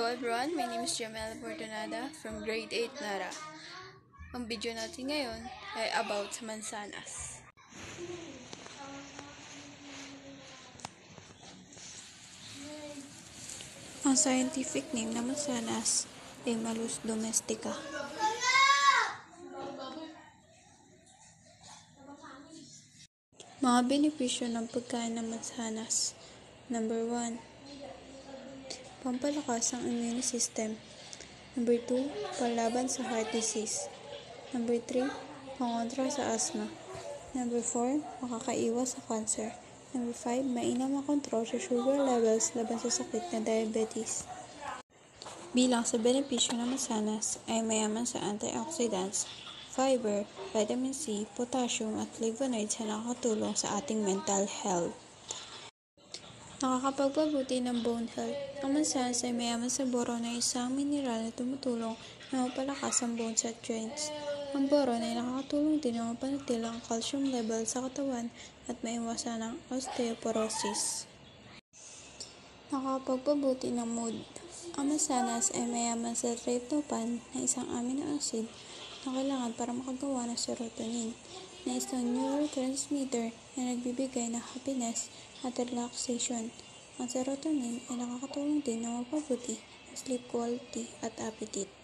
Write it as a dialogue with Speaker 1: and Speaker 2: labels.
Speaker 1: Everyone, my name is Jamel Bortonada from grade 8 Nara. Ang video natin ngayon ay about sa mansanas. Ang scientific name ng mansanas ay Malus domestica. Mga benepisyo ng pagkain ng mansanas. Number 1. Pampalakas ang immune system. Number 2, panlaban sa heart disease. Number 3, pangontra sa asthma. Number 4, makakaiwas sa cancer. Number 5, mainam ang kontrol sa sugar levels laban sa sakit na diabetes. Bilang sa benepisyo ng mansanas ay mayaman sa antioxidants, fiber, vitamin C, potassium at flavonoids na nakakatulong sa ating mental health. Nakakapagpabuti ng bone health. Ang mansanas ay mayaman sa boron na isang mineral na tumutulong na mapalakas ang bones at joints. Ang boron ay nakakatulong din na mapanatili ang calcium level sa katawan at maiwasan ang osteoporosis. Nakakapagpabuti ng mood. Ang mansanas ay mayaman sa tryptophan na isang amino acid na kailangan para makagawa ng serotonin, na isang neurotransmitter na nagbibigay ng happiness at relaxation. Ang serotonin ay nakakatulong din na mapabuti ang sleep quality at appetite.